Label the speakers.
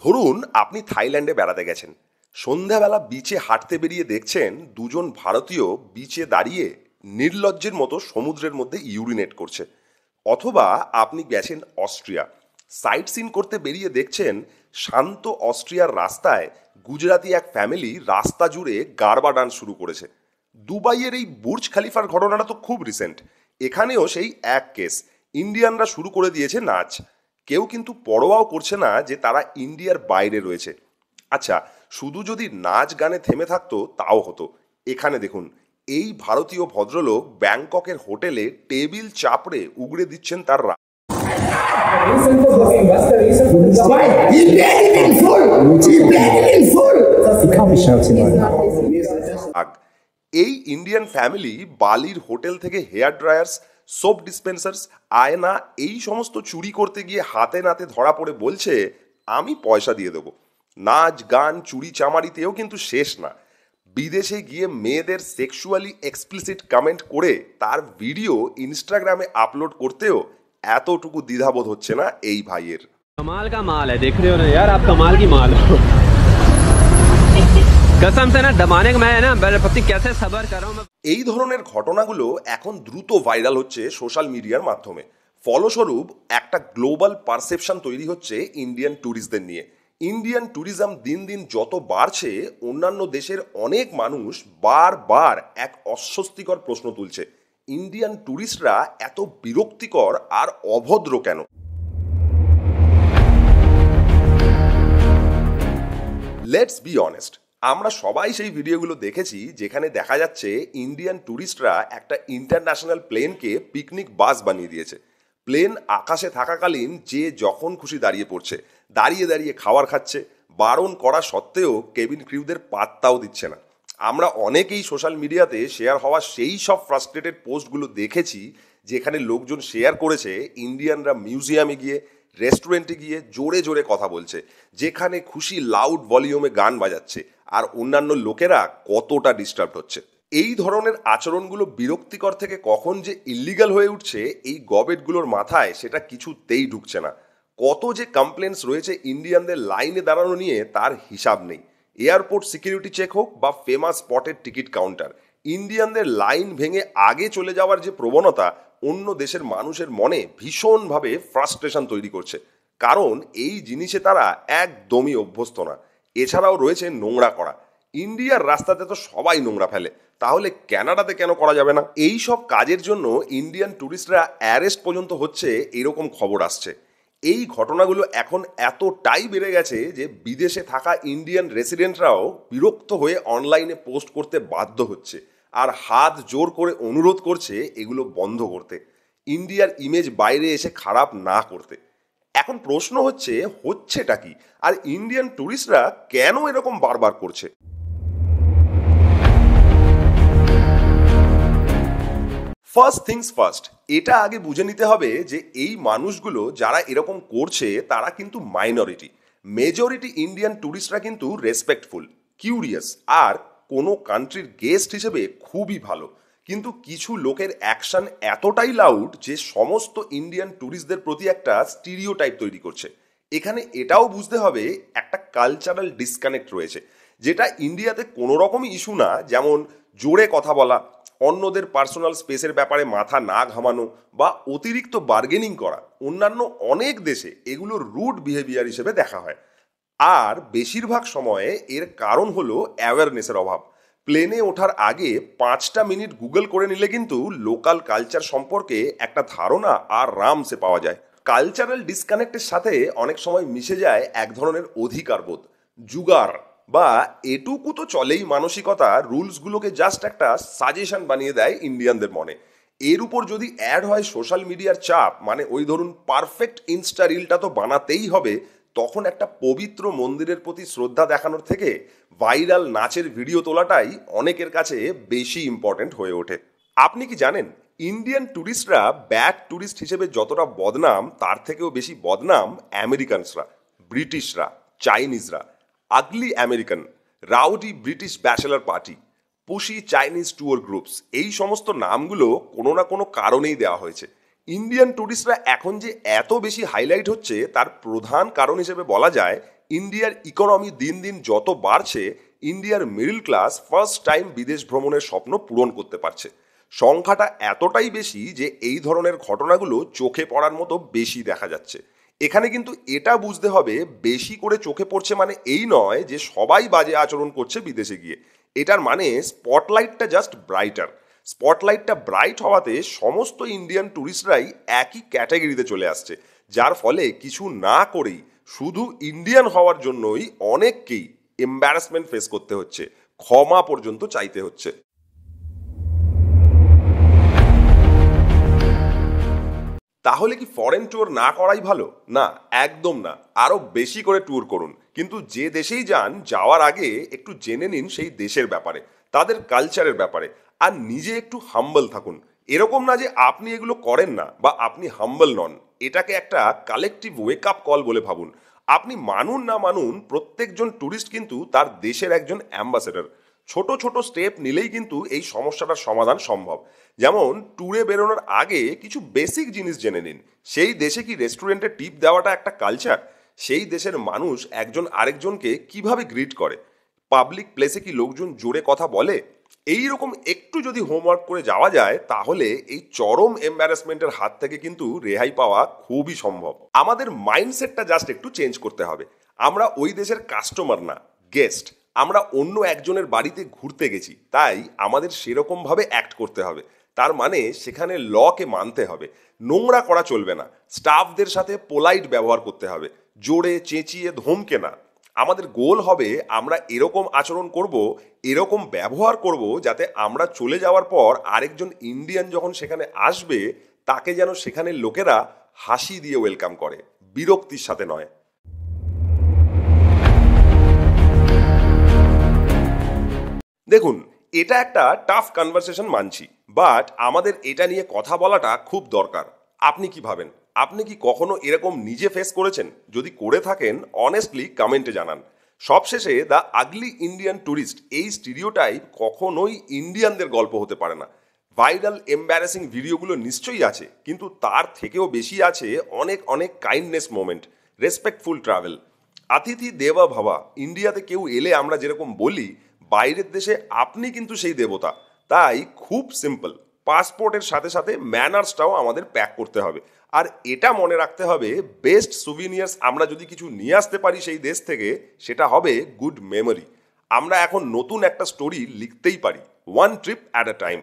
Speaker 1: ধরুন আপনি থাইল্যান্ডে বেড়াতে গেছেন। সন্ধ্যাবেলা বিচে হাঁটতে বেরিয়ে দেখছেন দুজন ভারতীয় বিচে দাঁড়িয়ে নির্লজ্জের মতো সমুদ্রের মধ্যে ইউরিনেট করছে। অথবা আপনি গেছেন অস্ট্রিয়া, সাইট সিন করতে বেরিয়ে দেখছেন শান্ত অস্ট্রিয়ার রাস্তায় গুজরাতি এক ফ্যামিলি রাস্তা জুড়ে গারবা ডান্স শুরু করেছে। দুবাইয়ের এই বুর্জ খালিফার ঘটনাটা তো খুব রিসেন্ট। এখানেও সেই এক কেস, ইন্ডিয়ানরা শুরু করে দিয়েছে নাচ। কেউ কিন্তু পরোয়াও করছে না যে তারা ইন্ডিয়ার বাইরে রয়েছে। আচ্ছা, শুধু যদি নাচ গানে থেমে থাকতো তাও হতো। এখানে দেখুন, এই ভারতীয় ভদ্রলোক ব্যাংককের হোটেলে টেবিল চাপড়ে উগড়ে দিচ্ছেন তার রাগ। এই ইন্ডিয়ান ফ্যামিলি বালির হোটেল থেকে হেয়ার ড্রায়ার্স, সোপ ডিসপেন্সার্স, আয়না এই সমস্ত চুরি করতে গিয়ে হাতে নাতে ধরা পড়ে বলছে আমি পয়সা দিয়ে দেবো। নাচ গান চুরি চামারিতেও কিন্তু শেষ না। বিদেশে গিয়ে মেয়েদের সেক্সুয়ালি এক্সপ্লিসিট কমেন্ট করে তার ভিডিও ইনস্টাগ্রামে আপলোড করতেও এতটুকু দ্বিধাবোধ হচ্ছে না এই ভাইয়ের।
Speaker 2: कमाल का माल है, देख रहे हो ना यार, आप कमाल की माल हो। कसम से ना दबाने का मैं है ना पति कैसे सबर कर रहा हूं मैं।
Speaker 1: এই ধরনের ঘটনাগুলো এখন দ্রুত ভাইরাল হচ্ছে সোশ্যাল মিডিয়ার মাধ্যমে। ফলস্বরূপ একটা গ্লোবাল পারসেপশন তৈরি হচ্ছে ইন্ডিয়ান ট্যুরিস্টদের নিয়ে। ইন্ডিয়ান ট্যুরিজম দিন দিন যত বাড়ছে, অন্যান্য দেশের অনেক মানুষ বারবার এক অস্বস্তিকর প্রশ্ন তুলছে, ইন্ডিয়ান ট্যুরিস্টরা এত বিরক্তিকর আর অভদ্র কেন? লেটস বি অনেস্ট, আমরা সবাই সেই ভিডিওগুলো দেখেছি যেখানে দেখা যাচ্ছে ইন্ডিয়ান ট্যুরিস্টরা একটা ইন্টারন্যাশনাল প্লেনকে পিকনিক বাস বানিয়ে দিয়েছে। প্লেন আকাশে থাকাকালীন যে যখন খুশি দাঁড়িয়ে পড়ছে, দাঁড়িয়ে দাঁড়িয়ে খাবার খাচ্ছে, বারণ করা সত্ত্বেও কেবিন ক্রিউদের পাত্তাও দিচ্ছে না। আমরা অনেকেই সোশ্যাল মিডিয়াতে শেয়ার হওয়া সেই সব ফ্রাস্ট্রেটেড পোস্টগুলো দেখেছি যেখানে লোকজন শেয়ার করেছে ইন্ডিয়ানরা মিউজিয়ামে গিয়ে, রেস্টুরেন্টে গিয়ে জোরে জোরে কথা বলছে, যেখানে খুশি লাউড ভলিউমে গান বাজাচ্ছে, আর অন্যান্য লোকেরা কতটা ডিস্টার্ব হচ্ছে। এই ধরনের আচরণগুলো বিরক্তিকর থেকে কখন যে ইল্লিগাল হয়ে উঠছে এই গবেটগুলোর মাথায় সেটা কিছুতেই ঢুকছে না। কত যে কমপ্লেন্টস রয়েছে ইন্ডিয়ানদের লাইনে দাঁড়ানো নিয়ে তার হিসাব নেই। এয়ারপোর্ট সিকিউরিটি চেক হোক বা ফেমাস স্পটের টিকিট কাউন্টার, ইন্ডিয়ানদের লাইন ভেঙে আগে চলে যাওয়ার যে প্রবণতা অন্য দেশের মানুষের মনে ভীষণভাবে ফ্রাস্ট্রেশন তৈরি করছে, কারণ এই জিনিসে তারা একদমই অভ্যস্ত না। এছাড়াও রয়েছে নোংরা করা। ইন্ডিয়ার রাস্তাতে তো সবাই নোংরা ফেলে, তাহলে কানাডাতে কেন করা যাবে না? এই সব কাজের জন্য ইন্ডিয়ান ট্যুরিস্টরা অ্যারেস্ট পর্যন্ত হচ্ছে এরকম খবর আসছে। এই ঘটনাগুলো এখন এতটাই বেড়ে গেছে যে বিদেশে থাকা ইন্ডিয়ান রেসিডেন্টরাও বিরক্ত হয়ে অনলাইনে পোস্ট করতে বাধ্য হচ্ছে আর হাত জোর করে অনুরোধ করছে এগুলো বন্ধ করতে, ইন্ডিয়ার ইমেজ বাইরে এসে খারাপ না করতে। এখন প্রশ্ন হচ্ছেটা কি, আর ইন্ডিয়ান ট্যুরিস্টরা কেন এরকম বারবার করছে? ফার্স্ট থিংস ফার্স্ট, এটা আগে বুঝে নিতে হবে যে এই মানুষগুলো যারা এরকম করছে তারা কিন্তু মাইনরিটি। মেজরিটি ইন্ডিয়ান ট্যুরিস্টরা কিন্তু রেসপেক্টফুল, কিউরিয়াস আর কোনো কান্ট্রির গেস্ট হিসেবে খুবই ভালো। কিন্তু কিছু লোকের অ্যাকশন এতটাই লাউড যে সমস্ত ইন্ডিয়ান ট্যুরিস্টদের প্রতি একটা স্টিরিওটাইপ তৈরি করছে। এখানে এটাও বুঝতে হবে একটা কালচারাল ডিসকানেক্ট রয়েছে, যেটা ইন্ডিয়াতে কোনো রকমই ইস্যু না, যেমন জোরে কথা বলা, অন্যদের পার্সোনাল স্পেসের ব্যাপারে মাথা না ঘামানো বা অতিরিক্ত বার্গেনিং করা। অন্যান্য অনেক দেশে এগুলো রুড বিহেভিয়ার হিসেবে দেখা হয়। আর বেশিরভাগ সময়ে এর কারণ হলো অ্যাওয়ারনেসের অভাব। প্লেনে ওঠার আগে 5টা মিনিট গুগল করে নিলে কিন্তু লোকাল কালচার সম্পর্কে একটা ধারণা আরামসে পাওয়া যায়। কালচারাল ডিসকানেক্টের সাথে অনেক সময় মিশে যায় এক ধরনের অধিকারবোধ, জুগার বা এটুকু তো চলেই মানসিকতা রুলসগুলোকে জাস্ট একটা সাজেশন বানিয়ে দেয় ইন্ডিয়ানদের মনে। এর উপর যদি অ্যাড হয় সোশ্যাল মিডিয়ার চাপ, মানে ওই ধরুন পারফেক্ট ইনস্টা রিলটা তো বানাতেই হবে, তখন একটা পবিত্র মন্দিরের প্রতি শ্রদ্ধা দেখানোর থেকে ভাইরাল নাচের ভিডিও তোলাটাই অনেকের কাছে বেশি ইম্পর্টেন্ট হয়ে ওঠে। আপনি কি জানেন ইন্ডিয়ান ট্যুরিস্টরা ব্যাড ট্যুরিস্ট হিসেবে যতটা বদনাম, তার থেকেও বেশি বদনাম আমেরিকানসরা, ব্রিটিশরা, চাইনিজরা। Ugly American, rowdy British bachelor party, pushy Chinese tour groups, এই সমস্ত নামগুলো কোনো না কোনো কারণেই দেওয়া হয়েছে। ইন্ডিয়ান ট্যুরিস্টরা এখন যে এত বেশি হাইলাইট হচ্ছে তার প্রধান কারণ হিসেবে বলা যায় ইন্ডিয়ার ইকোনমি দিন দিন যত বাড়ছে, ইন্ডিয়ার মিডল ক্লাস ফার্স্ট টাইম বিদেশ ভ্রমণের স্বপ্ন পূরণ করতে পারছে। সংখ্যাটা এতটাই বেশি যে এই ধরনের ঘটনাগুলো চোখে পড়ার মতো বেশি দেখা যাচ্ছে। এখানে কিন্তু এটা বুঝতে হবে, বেশি করে চোখে পড়ছে মানে এই নয় যে সবাই বাজে আচরণ করছে বিদেশে গিয়ে। এটার মানে স্পটলাইটটা জাস্ট ব্রাইটার। স্পটলাইটটা ব্রাইট হওয়াতে সমস্ত ইন্ডিয়ান ট্যুরিস্টরাই একই ক্যাটাগরিতে চলে আসছে, যার ফলে কিছু না করেই শুধু ইন্ডিয়ান হওয়ার জন্যই অনেককেই এম্বারাসমেন্ট ফেস করতে হচ্ছে, ক্ষমা পর্যন্ত চাইতে হচ্ছে। তাহলে কি ফরেন ট্যুর না করাই ভালো? না, একদম না। আরো বেশি করে ট্যুর করুন, কিন্তু যে দেশেই যান যাওয়ার আগে একটু জেনে নিন সেই দেশের ব্যাপারে, তাদের কালচারের ব্যাপারে, আর নিজে একটু হাম্বল থাকুন। এরকম না যে আপনি এগুলো করেন না বা আপনি হাম্বল নন। এটাকে একটা কালেকটিভ ওয়েক আপ কল বলে ভাবুন। আপনি মানুন না মানুন, প্রত্যেকজন ট্যুরিস্ট কিন্তু তার দেশের একজন অ্যাম্বাসেডর। ছোট ছোট স্টেপ নিলেই কিন্তু এই সমস্যাটার সমাধান সম্ভব। যেমন ট্যুরে বেরোনোর আগে কিছু বেসিক জিনিস জেনে নিন। সেই দেশে কি রেস্টুরেন্টে টিপ দেওয়াটা একটা কালচার? সেই দেশের মানুষ একজন আরেকজনকে কিভাবে গ্রিট করে? পাবলিক প্লেসে কি লোকজন জোরে কথা বলে? এই রকম একটু যদি হোমওয়ার্ক করে যাওয়া যায়, তাহলে এই চরম এম্বারাসমেন্টের হাত থেকে কিন্তু রেহাই পাওয়া খুবই সম্ভব। আমাদের মাইন্ডসেটটা জাস্ট একটু চেঞ্জ করতে হবে। আমরা ওই দেশের কাস্টমার না, গেস্ট। আমরা অন্য একজনের বাড়িতে ঘুরতে গেছি, তাই আমাদের সেরকম ভাবে অ্যাক্ট করতে হবে। তার মানে সেখানে লকে মানতে হবে, নোংরা করা চলবে না, স্টাফদের সাথে পোলাইট ব্যবহার করতে হবে, জোরে চেঁচিয়ে ধমকে না। আমাদের গোল হবে আমরা এরকম আচরণ করব, এরকম ব্যবহার করব, যাতে আমরা চলে যাওয়ার পর আরেকজন ইন্ডিয়ান যখন সেখানে আসবে, তাকে যেন সেখানে লোকেরা হাসি দিয়ে ওয়েলকাম করে, বিরক্তির সাথে নয়। দেখুন, এটা একটা টাফ কনভারসেশন মানছি, বাট আমাদের এটা নিয়ে কথা বলাটা খুব দরকার। আপনি কি ভাবেন? আপনি কি কখনো এরকম নিজে ফেস করেছেন? যদি করে থাকেন, অনেস্টলি কমেন্টে জানান। সবশেষে দ্য আগলি ইন্ডিয়ান ট্যুরিস্ট এই স্টিরিওটাইপ কখনোই ইন্ডিয়ানদের গল্প হতে পারে না। ভাইরাল এম্বারাসিং ভিডিওগুলো নিশ্চয়ই আছে, কিন্তু তার থেকেও বেশি আছে অনেক অনেক কাইন্ডনেস মোমেন্ট, রেসপেক্টফুল ট্রাভেল। অতিথি দেবা ভাবা। ইন্ডিয়াতে কেউ এলে আমরা যেরকম বলি, বাইরের দেশে আপনি কিন্তু সেই দেবতা। তাই খুব সিম্পল, পাসপোর্টের সাথে সাথে ম্যানার্সটাও আমাদের প্যাক করতে হবে। আর এটা মনে রাখতে হবে, বেস্ট সুভিনিয়ার্স আমরা যদি কিছু নিয়ে আসতে পারি সেই দেশ থেকে, সেটা হবে গুড মেমোরি। আমরা এখন নতুন একটা স্টোরি লিখতেই পারি, one trip at a time.